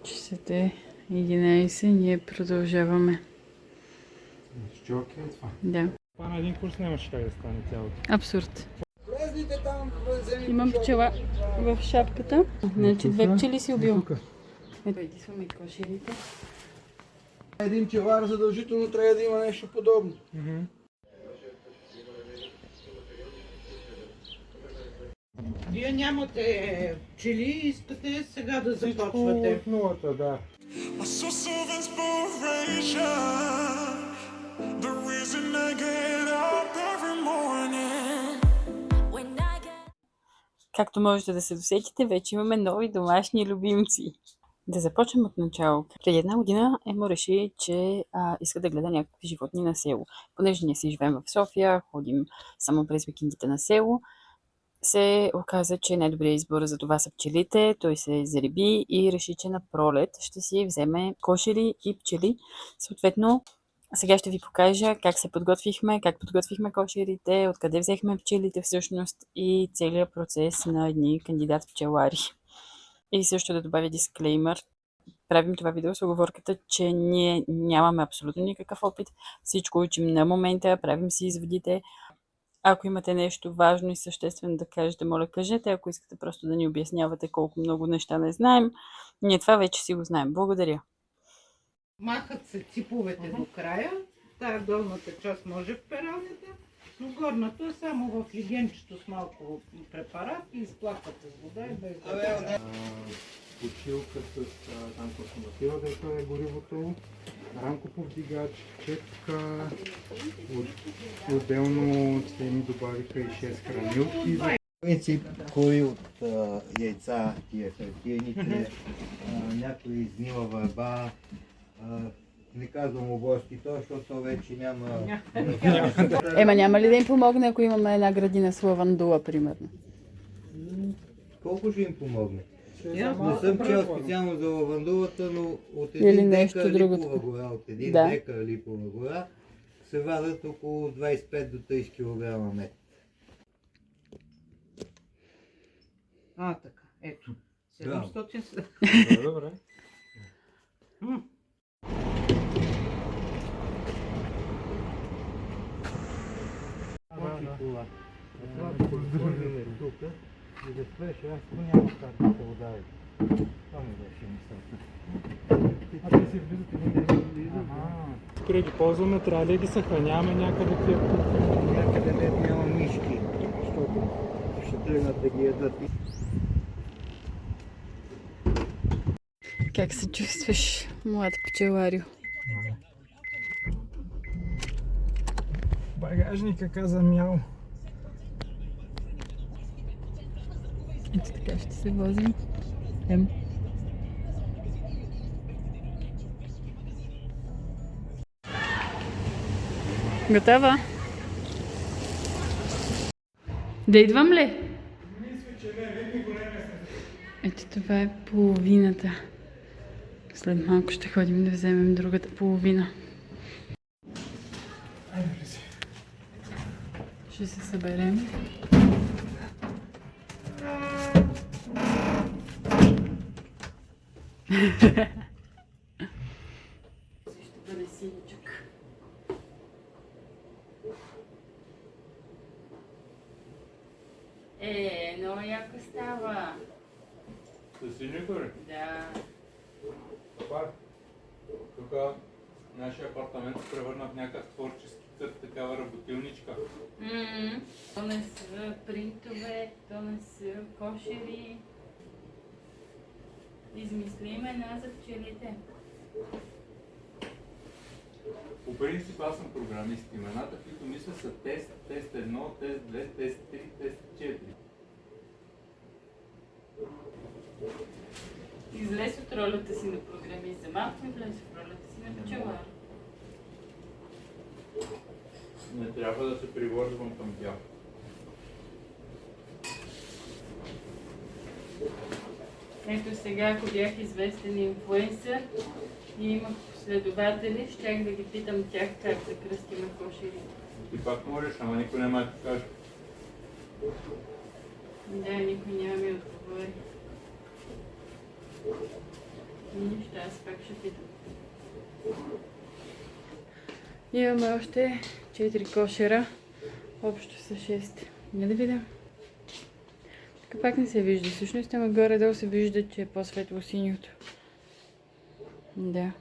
Часът е 11, ние продължаваме. Ще окей това. Да. Това на един курс нямаше как да стане цялото. Абсурд. Имам пчела в шапката. Значи две пчели си убил. Ето, идисваме кошерите. Един пчелар задължително трябва да има нещо подобно. Вие нямате пчели и искате сега да започвате. От нулата, да. My source of inspiration, the reason I get up every morning. Както можете да се досетите, вече имаме нови домашни любимци. Да започнем от начало. Преди една година Емо реши, че иска да гледа някакви животни на село. Понеже ние си живеем в София, ходим само през уикендите на село, се оказа, че най-добрият избор за това са пчелите. Той се зареби и реши, че на пролет ще си вземе кошери и пчели. Съответно, сега ще ви покажа как се подготвихме, как подготвихме кошерите, откъде взехме пчелите всъщност и целият процес на едни кандидат пчелари. И също да добавя дисклеймър. Правим това видео с оговорката, че ние нямаме абсолютно никакъв опит. Всичко учим на момента, правим си изводите. Ако имате нещо важно и съществено да кажете, моля кажете. Ако искате просто да ни обяснявате колко много неща не знаем, ние това вече си го знаем. Благодаря. Махат се циповете до края. Тая долната част може в пералнята, но горната е само в лигенчето с малко препарат и изплаквате с вода и без да Почилка с там консуматива, дето е горивото, рамковдигач, четка, отделно те ми добавиха и 6 хранилки. В принцип, кори от яйца, тия хартиените, някои изнила върба, не казвам оборски то, защото вече няма... Ема няма ли да им помогне, ако имаме една градина с лавандула, примерно? Колко ще им помогне? Я, Не съм чел специално за лавандулата, но от Или един нещо декар другото. липова гора, от един Да. декар липова гора се вадят около 25 до 30 кг мед. така, ето. 700 са. Добре. Тук, и да спреш, аз няма как да се удари. Това ми беше мисълта. А те си влизат и не влизат. Преди ги ползваме, трябва да ги съхраняваме някъде тия птици. Някъде не няма мишки, защото ще тръгнат да ги ядат. Как се чувстваш, млад пчеларио? Багажника каза мяу. Ето така ще се возим. Ем. Готова? Да идвам ли? Ето това е половината. След малко ще ходим да вземем другата половина. Ще се съберем. Ще бъде синичък. Много яко става. Със синьото ли? Да. Папа, тук нашия апартамент се превърна в някакъв творчески кът, такава работилничка. То не са принтове, то не са кошери. Измислим една за пчелите. По принцип аз съм програмист. Имената, които мисля са тест, тест 1, тест 2, тест 3, тест 4. Излез от ролята си на програмист за малко и влез в ролята си на пчелар. Не трябва да се привързвам към тях. Ето сега, ако бях известен инфлуенсър и имах последователи, щях да ги питам тях как да кръстим кошери. Ти пак можеш, ама никой няма да ти каже. Да, никой няма ми отговори. Нищо, аз пак ще питам. Имаме още 4 кошера. Общо са 6. Не да видя. Така пак не се вижда. Всъщност, ама горе-долу се вижда, че е по-светло синьото. Да.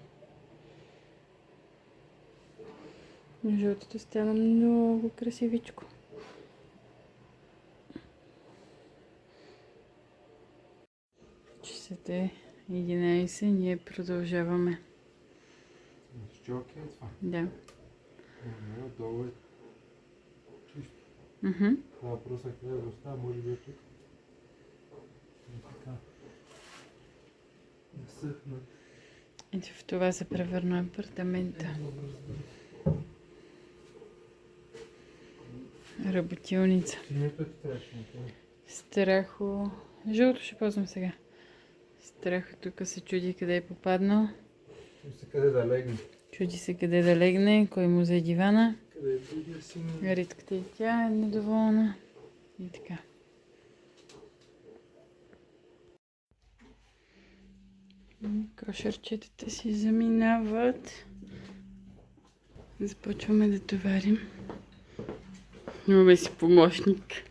Жълтото стана много красивичко. Часът е 11. Ние продължаваме. Ще окей това. Да. Долу е чисто. Това въпроса къде да остава, може би е тук. Така. Да съхнат. Ето в това се превърна апартамента. Работилница. Синьото е страшно. Страхо. Жълто ще ползвам сега. Страхо тук се чуди къде е попаднал. Мисля къде да легне. Чуди се къде да легне, кой му взе дивана. Къде е другия син? Ритката и тя е недоволна. И така. Кошерчетата си заминават. Започваме да товарим. Имаме си помощник.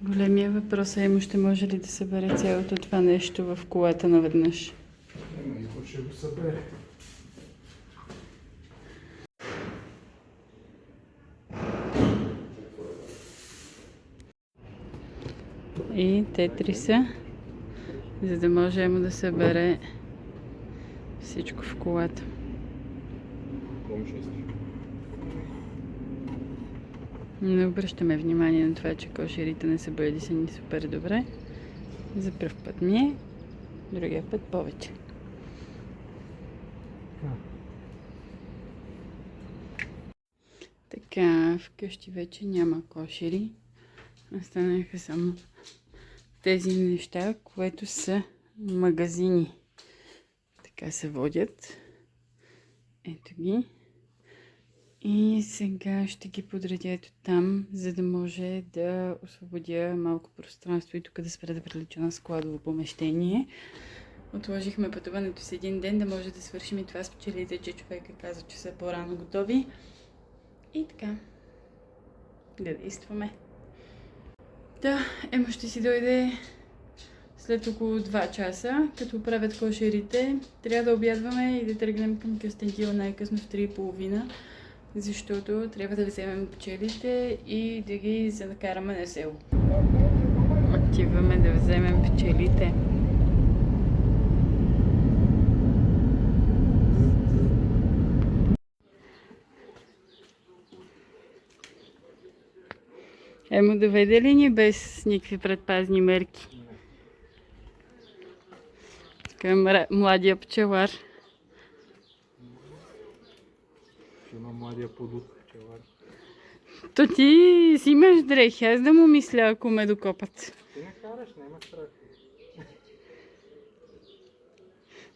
Големия въпрос е, ще може ли да събере цялото това нещо в колата наведнъж. Избор ще го събере. И тетриса, за да може му да събере всичко в колата. Не обръщаме внимание на това, че кошерите не са бъдисани супер добре. За пръв път ми е, другия път повече. Така, вкъщи вече няма кошери. Останаха само тези неща, които са магазини. Така се водят. Ето ги. И сега ще ги подредя ето там, за да може да освободя малко пространство и тук да спре да прилича на складово помещение. Отложихме пътуването с един ден, да може да свършим и това с пчелите, че човека каза, че са по-рано готови. И така. Да действаме. Да, Емо ще си дойде след около 2 часа, като правят кошерите. Трябва да обядваме и да тръгнем към Кюстендил най-късно в 3:30, защото трябва да вземем пчелите и да ги закараме на село. Отиваме да вземем пчелите. Емо доведе ли ни без никакви предпазни мерки? Към младия пчелар. Ще има младия подут пчелар. То ти си имаш дрехи, аз да му мисля, ако ме докопат. Ти не караш, няма страх.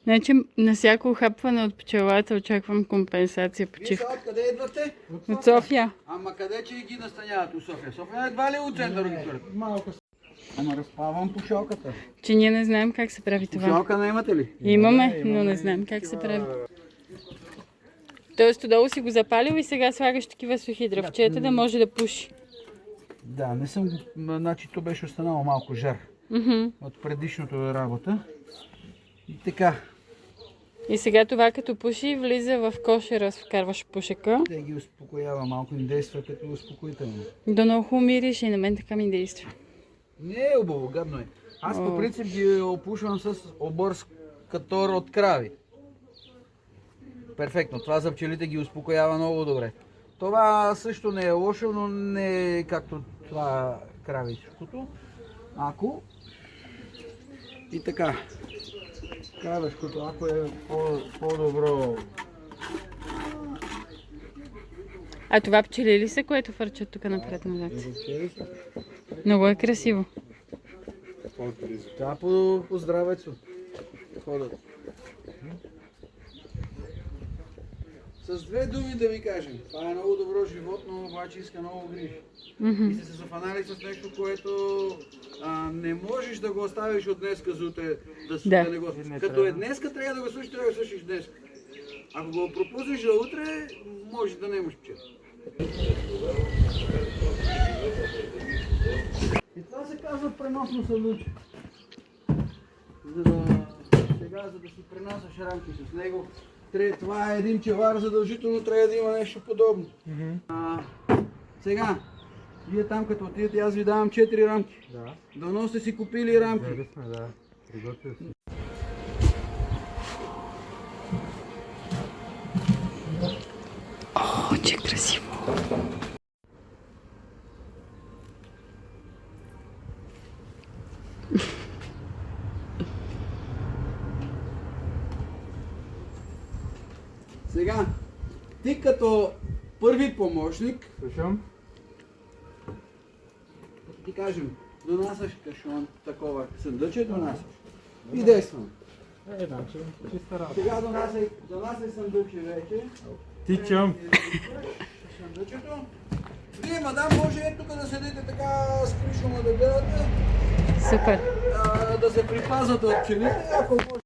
Значи на всяко ухапване от пчелата очаквам компенсация Вие почивка. са откъде идвате? От София. Ама къде че ги настаняват у София? София едва ли от центъра ги хвърлят? Малко. Ама разпавам пушалката. Че ние не знаем как се прави това. Пушалка не имате ли? Имаме, но не знаем как се прави. Тоест, отдолу си го запалил и сега слагаш такива сухи дръвчета, да може да пуши. Да, не съм... Значи то беше останало малко жар от предишното работа. И така, И сега това като пуши, влиза в кошера, вкарваш пушека. те ги успокоява малко, им действа като успокоително. Да много мириш и на мен така ми действа. Не е убаво, гадно е. Аз по принцип ги опушвам с оборс катор от крави. Перфектно, това за пчелите ги успокоява много добре. Това също не е лошо, но не е както това кравичкото. Ако и така, кравешкото, ако е по-добро. А това пчели ли са, което фърчат тук напред-назад? Много е красиво. Това по здравето ходят. С две думи да ви кажем, това е много добро животно, обаче иска много грижи. И сте се зафанали с нещо, което не можеш да го оставиш от днеска за утре, да не го... Като е днеска, трябва да го свършиш, трябва да го свършиш днес. Ако го пропуснеш за утре, може да не имаш пчел. И това се казва преносно съдуче. Сега, за да си пренасяш рамки с него, това е един пчелар, задължително трябва да има нещо подобно. Сега, вие там като отидете, аз ви давам 4 рамки. Да. Дано сте си купили рамки. Взели сме, да. Приготвил си. О, че красиво! Сега, ти като първи помощник, Слушам. ти кажем, донасяш кашон, такова съндъче, донасяш. И действам. Значи, чиста работа. Сега донасяй съндъче вече. Тичам. Съндъчето. Вие, мадам, може тук да седите така скришено да гледате, Супер! да се припазвате от пчелите, ако може.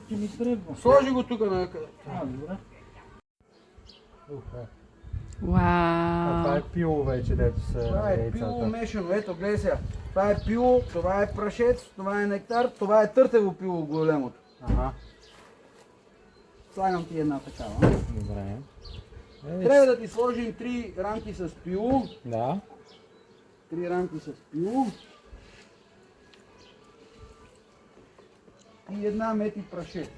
Ти ми трябва. Сложи го тук на... Добре. Вау! Това е пило вече, дето са Това е пило мешано, ето гледай сега. Това е пило, това е прашец, това е нектар, това е търтево пило големото. Ага. Слагам ти една такава. Добре. Трябва да ти сложим 3 рамки с пило. Да. 3 рамки с пило. И една мети прашец.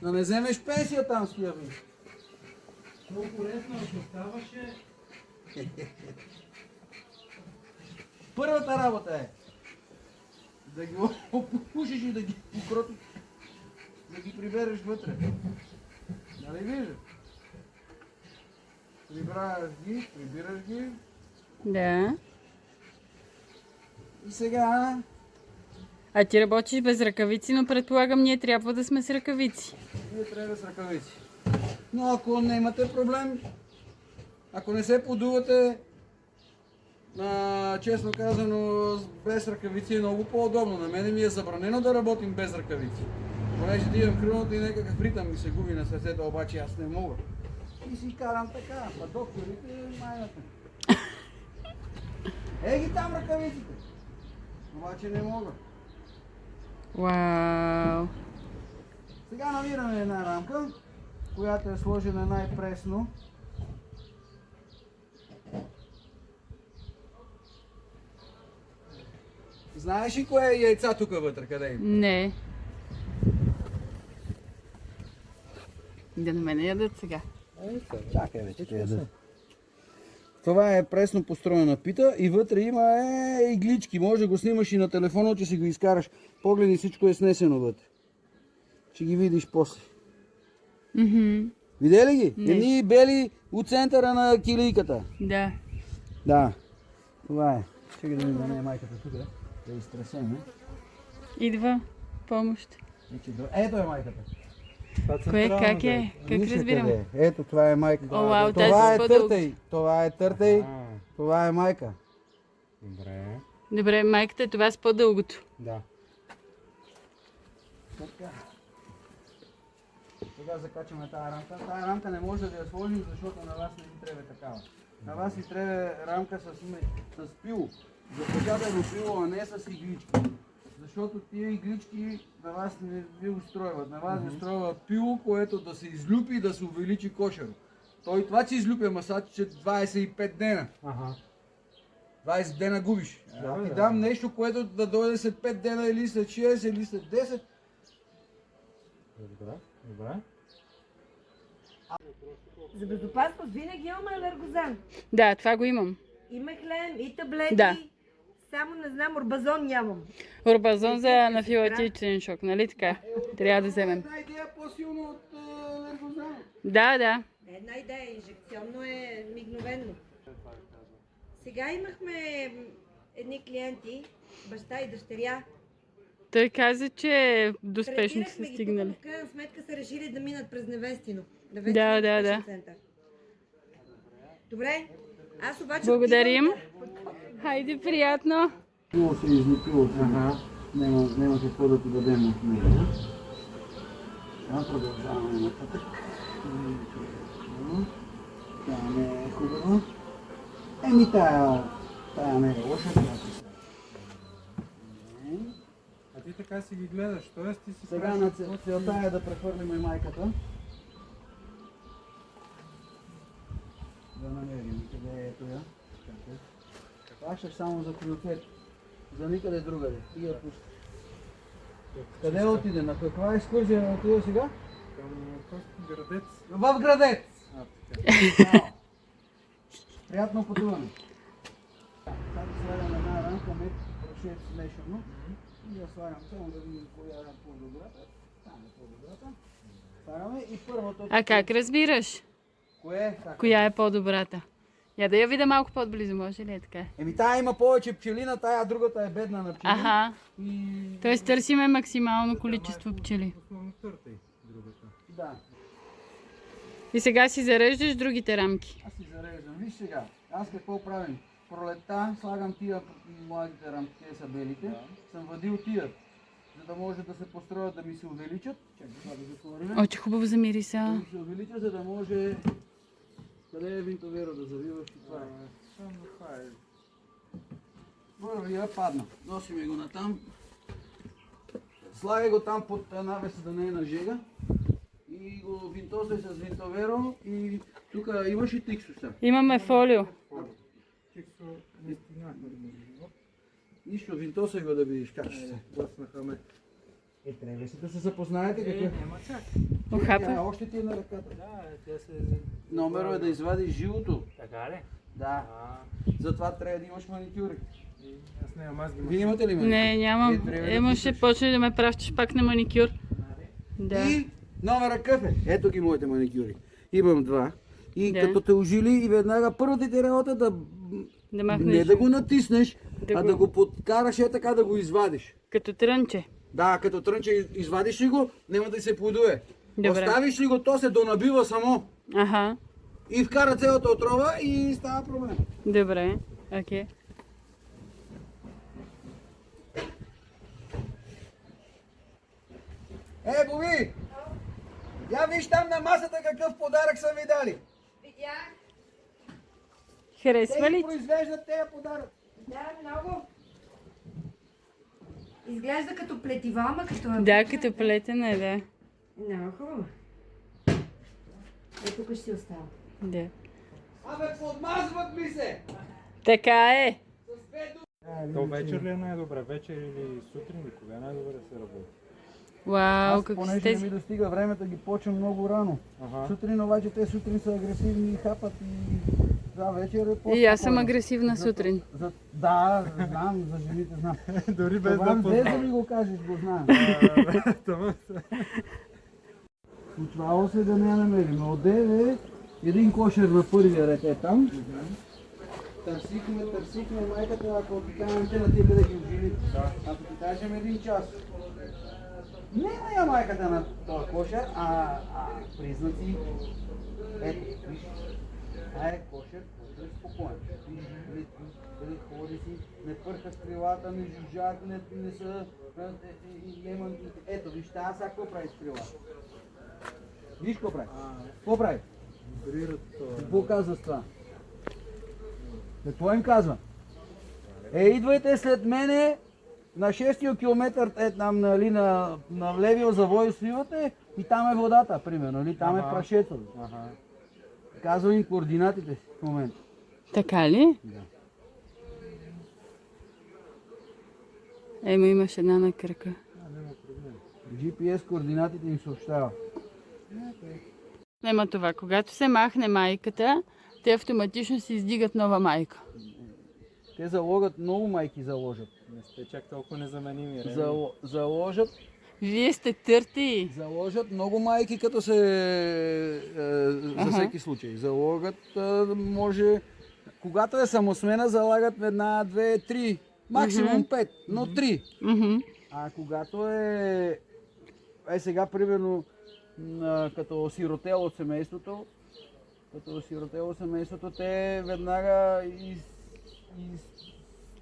Да не вземеш пенсия там с тия бе. Много лесно оставаше. Първата работа е да ги опушиш и да ги покропиш, да ги прибереш вътре. Нали виждаш? Прибираш ги Да. и сега А ти работиш без ръкавици, но предполагам ние трябва да сме с ръкавици. вие трябва с ръкавици. Но ако не имате проблем, ако не се подувате, честно казано, без ръкавици е много по-удобно. На мене ми е забранено да работим без ръкавици. Понеже да имам крилното и някакъв ритъм ми се губи на сърцето, обаче аз не мога. И си карам така, а докторите майната. Ги там ръкавиците. Обаче не мога. Вау! Сега намираме една рамка, която е сложена най-пресно. Знаеш ли кое е яйца тук вътре? Къде е? Не. Да на мене ядат сега. Чакай вече, те ядат. Това е пресно построена пита и вътре има иглички. Може да го снимаш и на телефона, че си го изкараш. Погледни, всичко е снесено вътре. Ще ги видиш после. Видели ги? Не. Едни бели от центъра на килийката. Да. Да. Това е. Чакай да видим, да не е майката тук. Да изтресеме. Идва помощ. Ето е майката. Кое, как е? Как Виж разбирам? къде е. Ето, това е майка. О, вау, Това е тази с по-дълго. търтей. Това е търтей. Това е майка. Добре. Добре, майката е това с по-дългото. Да. Така. Сега закачаме тази рамка. Тази рамка не може да я сложим, защото на вас не ви трябва такава. На вас ви трябва рамка с пило. Запечатано пило, а не с иглички. Защото тия иглички на вас не ви устройват. На вас ви устройва пило, което да се излюпи и да се увеличи кошеро. Той това, че излюпя масач, че 25 дена. Ага. 20 дена губиш. Да, Ти да. дам нещо, което да дойде след 5 дена или след 6 или след 10. Добре. Добре. За безопасност винаги имаме алергозан. Да, това го имам. И мехлен, и таблети. Да. Само не знам, орбазон нямам. Орбазон за анафилактичен шок, нали така? Трябва да вземем. Една идея по-силно от алергозана. Да, да. Една идея, инжекционно е мигновенно. Сега имахме едни клиенти, баща и дъщеря. Той каза, че до спешно са Третирахме ги тук, стигнали. но в крайна сметка са решили да минат през Невестино. Да, Невестино да, спешен да. център. Добре, аз обаче Благодарим. отивам Хайде, приятно. Пило се излепило. Няма какво да ти дадем от него. Продължаваме нататък. Това не е хубаво. Еми тая не е лоша. А ти така си ги гледаш, т.е. ти си Сега на целта е да прехвърлим и майката. Да намерим къде е тоя. Плащаш само за приоритет. За никъде другаде. И я пусти. Къде отиде? На каква екскурзия отиде сега? Към Градец. В Градец! А, така. Браво. Приятно пътуване. Сега да слагам една рамка мед прошет смешано. И я слагам само да видим коя е по-добрата. Там е по-добрата. Слагаме и първото. А как разбираш? Кое? Как? Коя е по-добрата? Я да я видя малко по-отблизо, може ли е така? Еми тая има повече пчели, на тая другата е бедна на пчели. Аха. И... Тоест търсиме максимално количество пчели. Основно търтай другата. Да, И сега си зареждаш другите рамки. аз си зареждам. Виж сега, аз какво правим? Пролетта слагам тия младите рамки, те са белите, съм вадил тия, за да може да се построят да ми се увеличат. Чакай, това да затворим. О, че хубаво замириса. Да ми се увеличат, за да може... Къде е винтоверо да завиваш и това е? Само това е. Първия падна. Носиме го натам. Слагай го там под една веса да не е на жега. И го винтосай с винтоверо. И тук имаш и тиксо сега. Имаме фолио. Чисто не стигнахме до него. Нищо, винтосай го да видиш как ще се. Блъснаха ме. Трябва си да се запознаете какво е. Няма чак. Охапа. Още ти е на ръката. Да, тя се... Номеро е да извадиш живото. Така ли? Да. А, Затова трябва да имаш маникюри. и аз нямам, аз ги Вие имате ли маникюр? Не, нямам. трябва да Емо ще почне да ме пращаш пак на маникюр. Да. И номера какъв е? Ето ги моите маникюри. Имам два. И Да. като те ожили и веднага първата ти работа да Да махнеш. не да го натиснеш, Да а го- да го подкараш е така да го извадиш. Като трънче. Да, като трънче извадиш ли го, няма да се подуе. Добре. Оставиш ли го, то се донабива само. Аха. И вкара цялата отрова и става проблем. Добре. Окей. Боби! Я виж там на масата какъв подарък са ви дали. Видях. Харесва Те ли? ги произвеждат тези подарък. Да, много. Изглежда като плетива, ама като... Да, като плетена, да. Много хубаво. Е, тук ще си остава. Да. Абе, подмазват ми се! Така е. С две думи. То вечер ли е най-добре? Вечер или сутрин или кога е най-добре да се работи? Вау, Аз, какви са понеже не ми тези. достига времето, ги почвам много рано. Ага. Сутрин обаче те сутрин са агресивни и хапат и това вечер е по-спокойно. И аз съм агресивна сутрин. Да, знам, за жените знам. Дори без Това да без да познавам. ми го кажеш, го знам. Това Случвало се да не я намерим. Одеве един кошер на първия ред е там. Търсихме майката, ако ти кажем те на тия къде ги ожили. Ако ти кажем един час. Няма я майката на този кошер, а признаци. Ето, виж. Това е кошер, който е спокоен. Дали ходи си, не пърха с крилата, не жужжат, не са... Ето, виж, тази сега какво прави с крилата? Виж какво прави? Какво прави? Какво казва с това? Какво им казва? Идвайте след мене на 6-тия километър там, нали, на левия завой свивате и там е водата, примерно, или там е прашето. Казва им координатите си в момента. Така ли? Да. Ема имаш една на кръка. GPS координатите им съобщава. Ема това, когато се махне майката, те автоматично си издигат нова майка. Те заложат, много майки заложат. не сте чак толкова незаменими. Заложат, Вие сте търти. заложат много майки, като се за всеки случай. Залагат, може, когато е самосмена, залагат една, две, три Максимум 5, но 3. Мгм. А когато сега примерно като сиротел от семейството, те веднага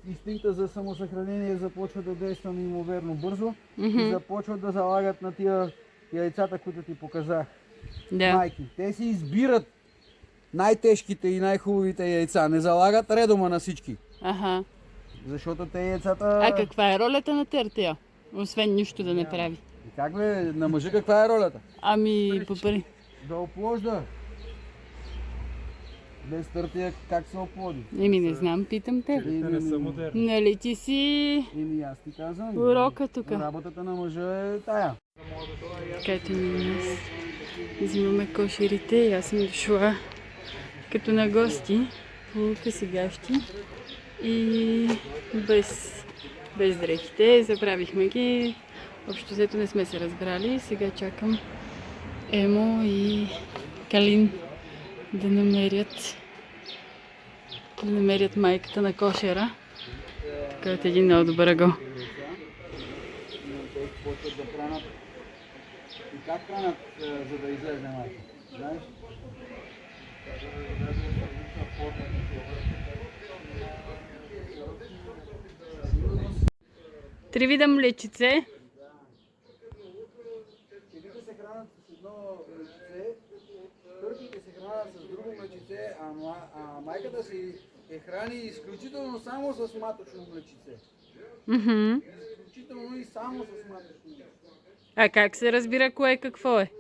инстинкта за самосъхранение започва да действа неимоверно бързо и започват да залагат на тия яйцата, които ти показах. Да. Майки. Те си избират най-тежките и най-хубавите яйца. Не залагат редома на всички. Аха. Защото те яйцата... А каква е ролята на тертия? Освен нищо да не прави. Как бе, на мъжа каква е ролята? Ами, попари. Да опложда. Без търтия как се оплоди? Еми, не знам, питам те. Не са модерни. Нали ти си Или аз ти казвам. урока тук? Работата на мъжа е тая. Където ни нас взимаме кошерите и аз съм дошла като на гости по късигащи и без дрехите. Забравихме ги. Общо взето не сме се разбрали. Сега чакам Емо и Калин да намерят майката на кошера. Така от един много добър ъгъл. Те почват да хранат. И как хранат, за да излезе майка? Знаеш? Три вида млечице. Чилите се хранят с едно млечице, търките се хранят с друго млечице, а майката си храни изключително само с маточно млечице. Мгм. Изключително и само с маточно млечице. А как се разбира кое какво е?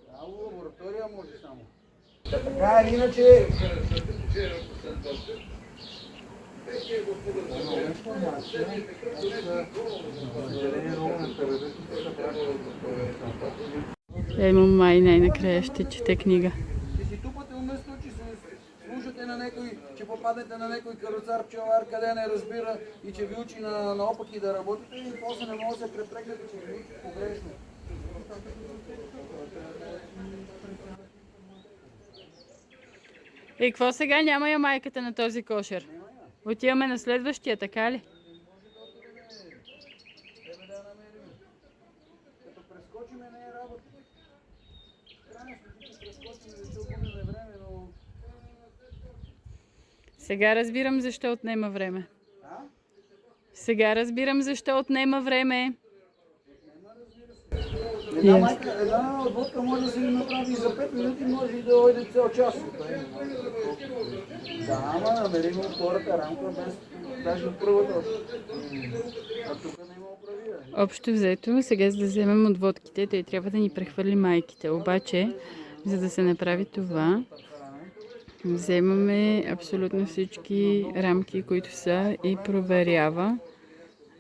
В лаборатория може само. Така или иначе... Емо май най-накрая ще чете книга. Ще си тупате уместно, че се слушате на някой, че попаднете на някой каруцар, пчелар, къде не разбира и че ви учи наопаки да работите и после не може да се препрекнете, че ви учи погрешно. И какво сега? Няма я майката на този кошер. Отиваме на следващия, така ли? Тебе да я намерим. Като прескочиме не е работа. Крайна сметка прескочиме, защото губиме време, но... Сега разбирам защо отнема време. Сега разбирам защо отнема време. Една водка може да се ни направи за 5 минути, може и да дойде цял час. Да, ама намерим от втората рамка, без даже от първата още. А тук не има оправия. Общо взето, сега за да вземем от водките, той трябва да ни прехвърли майките. Обаче, за да се направи това, вземаме абсолютно всички рамки, които са и проверява.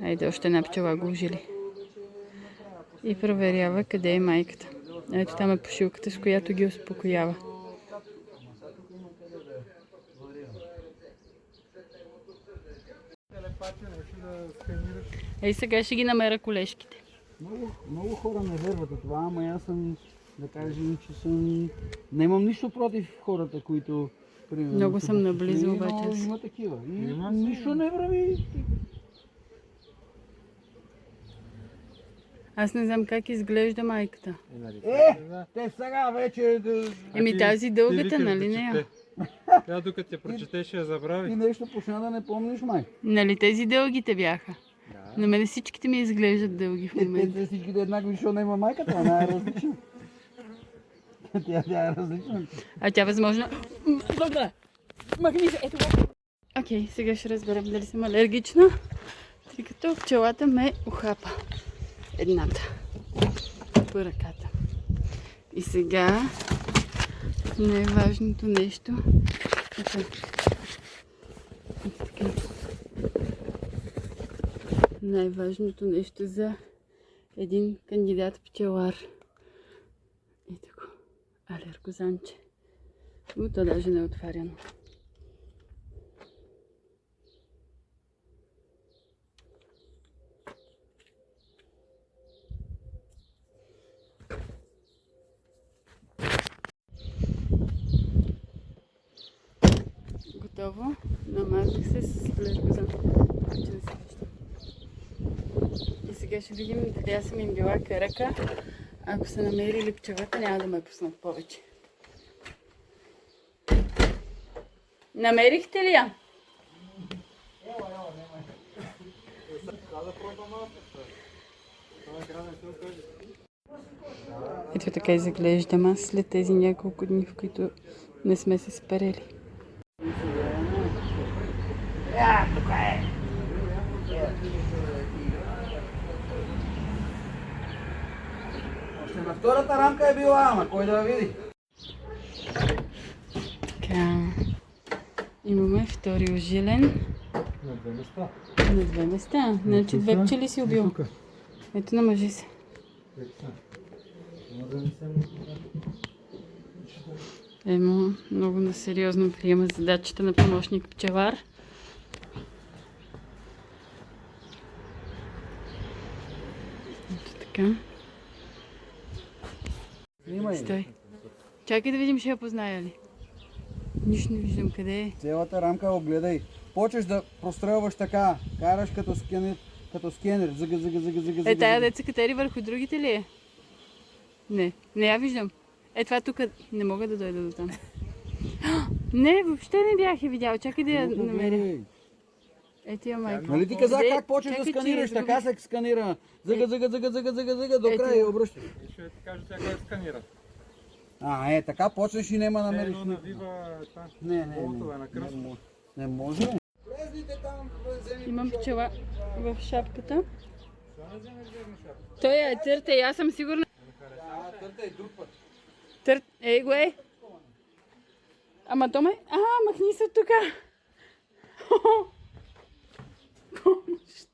Айде, още една пчела го ужили. И проверява къде е майката. Ето там е пушилката, с която ги успокоява. Ей, сега ще ги намеря колешките. Много хора не вярват от това, ама аз съм, да кажем, че съм... Нямам нищо против хората, които... Примерно, Много съм наблизо, обаче. Но има такива. И нищо не върви. Аз не знам как изглежда майката. Те сега вече... Еми тази дългата, нали не? Тя докато я прочетеш, ще я забрави. И нещо почна да не помниш, май. Нали тези дългите бяха? На мене всичките ми изглеждат дълги в момента. Те всичките еднакви, защото няма майката, она е различна. Тя е различна. А тя възможно... Добре! Махни се! Ето го! Окей, сега ще разберем дали съм алергична, тъй като пчелата ме ухапа. Едната. По ръката. И сега най-важното нещо. Най-важното нещо за един кандидат пчелар. Ето го. Алергозанче. То даже не е отваряно. готово. Намазах се с леркозан. Че да се вижда. И сега ще видим дали аз съм им била карака. Ако са намерили пчелата, няма да ме пуснат повече. Намерихте ли я? Ето така изглеждам аз след тези няколко дни, в които не сме се сперели. Още на втората рамка е била, ама кой да я види? Така. Имаме втори ожилен. На две места. На две места. Значи две пчели си убил. Ето, намажи се. Емо много насериозно приема задачата на помощник пчелар. Ето така. Снимай. Стой. Чакай да видим, ще я позная ли. Нищо не виждам къде е. Цялата рамка огледай. Почваш да прострелваш така. Караш като скенер. Зъга. Е, тая деца катери върху другите ли е? Не я виждам. Е, това тук не мога да дойда до там. Не, въобще не бях я видял. Чакай да я намеря. Ето я майка. Нали ти казах Къде? как почваш да Чакай, че сканираш? я Така се сканира. Зъга до Ето края и я. обръщаш. Ще ти кажа тя как сканира. Така почнеш и няма да намериш. Едно навива там. Не. Болтове на кръст. Не може. Влезните там, вземи Имам пчела в шапката. Той я търте и аз съм сигурна. Търтай друг път. Ей го е. Ама то ме... махни се от тука. Помощ.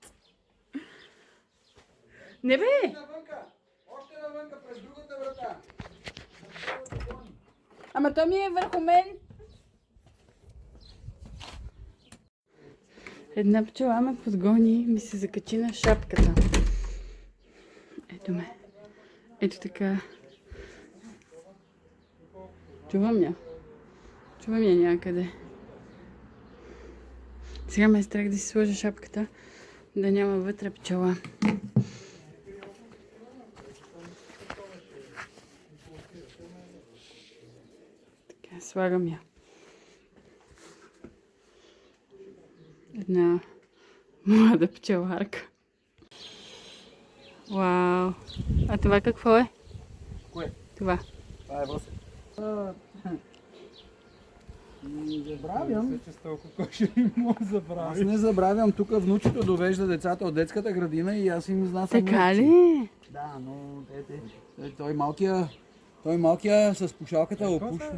Не бе! Навънка! Още навънка, през другата врата. Ама то ми е върху мен. Една пчела ме подгони и ми се закачи на шапката. Ето ме. Ето така. Чувам я. Чувам я някъде. Сега ме е страх да си сложа шапката, да няма вътре пчела. Така, слагам я. Една млада пчеларка. Вау! А това какво е? Кое? Това. Това е въсък. Забравям. Че с толкова кошери не мога да Аз забравя. не забравям, тук внучето довежда децата от детската градина и аз им изнасям. Така млече. ли? Да, но той малкия с пушалката опушва.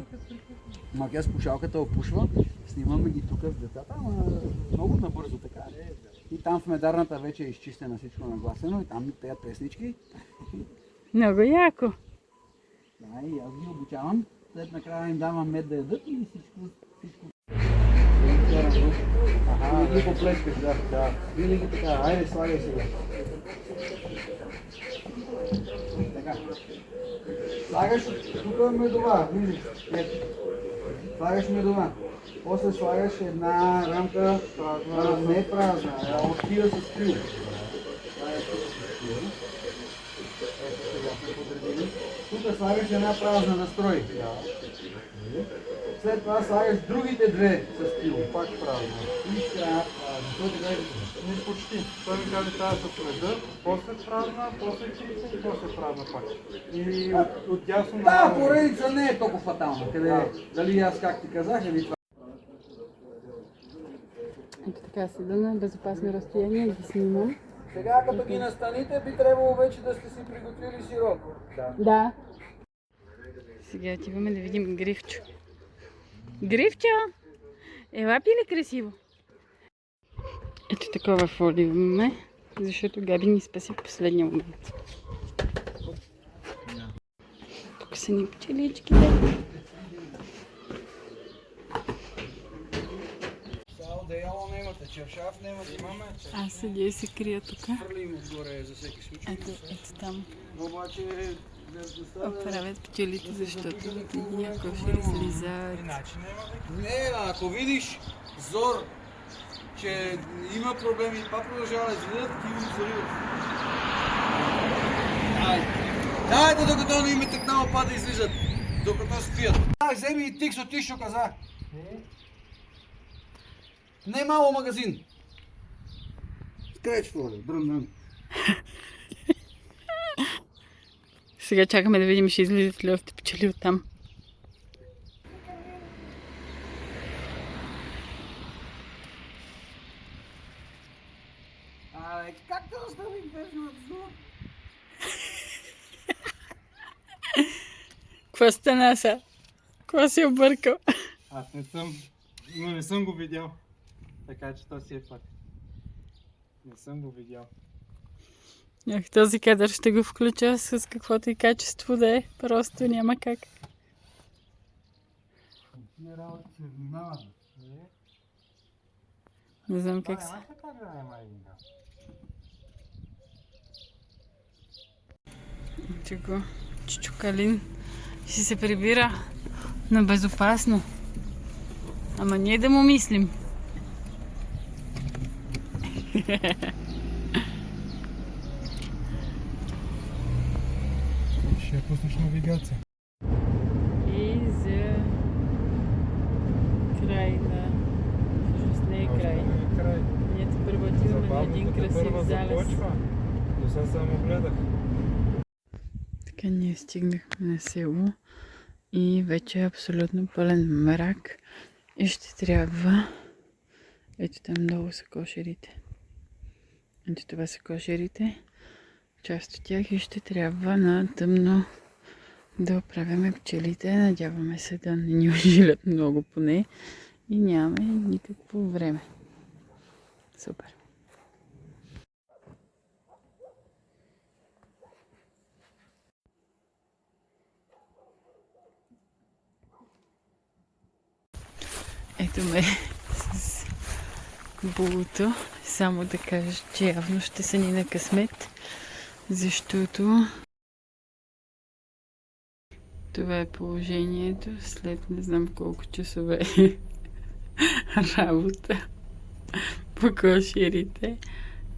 Малкия с пушалката опушва. Снимаме ги тук с децата, ама много набързо така. И там в медарната вече е изчистена всичко нагласено и там ми пеят песнички. Много яко. Да, и аз ги обучавам. След накрая им давам мед да ядат и всичко. Винаги го плескаш, да. Винаги така. Айде, слагай сега. Така. Слагаш тук медова, виждаш. Ето. Слагаш медова. После слагаш една рамка, не празна, а открива с крил. Тук слагаш една празна настрой. След това слагаш другите две с крил. Пак празна. И сега празна. Той така Не почти. Той ми каза тази с реда, после празна, после чиста и после празна пак. И от дясно да, поредица не е толкова фатална. Къде е? Дали аз как ти казах или това? Ето така седа на безопасно разстояние и ги снимам. Сега като ги настаните, би трябвало вече да сте си приготвили сироп. Да. Сега отиваме да видим Гривчо. Гривчо! Ела пи ли красиво? Ето такова фолио имаме, защото Габи ни спаси в последния момент. Тук са ни пчеличките. Одеяло немате, чаршаф немате. Имаме. Аз седя и се крия тук. Хвърлим отгоре за всеки случай. Ето там. Обаче Правят пчелите, защото тия кошери слизат. Не, ако видиш зор, че има проблеми, па продължава да излизат, ти ги зариваш. Дайте, докато не им е тъкнало па да излизат, докато спият. Вземи и Тиксо, ти що каза. Не мало магазин. Скреч воля, дръм. Сега чакаме да видим, ще излизат ли още пчели оттам. Абе, как да оставим вежната зор? Какво стана са? Какво си объркал? Аз не съм го видял. Така че то си е факт. Не съм го видял. Ах, този кадър ще го включа с каквото и качество да е. Просто няма как. Тия работи се внимават. Не знам как се. Как да няма един гал? Чуко, Чучукалин ще се прибира на безопасно. Ама ние да му мислим. Ще я пуснеш навигация. И за край на... Всъщност не е край. Край. Ние първо отиваме на един красив залез. До сега само гледах. Така ние стигнахме на село и вече е абсолютно пълен мрак и ще трябва... Ето там много са кошерите. Ето това са кошерите. Част от тях и ще трябва на тъмно да оправяме пчелите. Надяваме се да не ни ожилят много поне и нямаме никакво време. Супер! Ето ме с булото. Само да кажа, че явно ще са ни на късмет, защото това е положението след не знам колко часове работа по кошерите.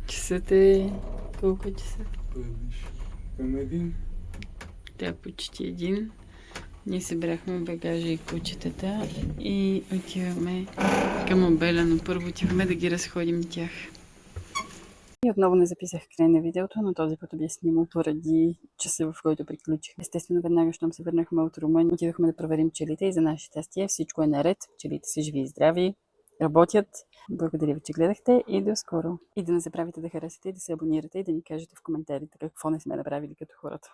Часът е... Колко часа? Към един. Тя е почти един. Ние събрахме багажа и кучетата и отиваме към Обеля, но първо отиваме да ги разходим тях. И отново не записах край на видеото, но този път обяснимо поради часа, в който приключих. Естествено, веднага, щом се върнахме от Румъния, отидохме да проверим пчелите и за наше щастие всичко е наред. Пчелите са живи и здрави, работят. Благодаря ви, че гледахте и до скоро. И да не забравяйте да харесате и да се абонирате и да ни кажете в коментарите какво не сме направили като хората.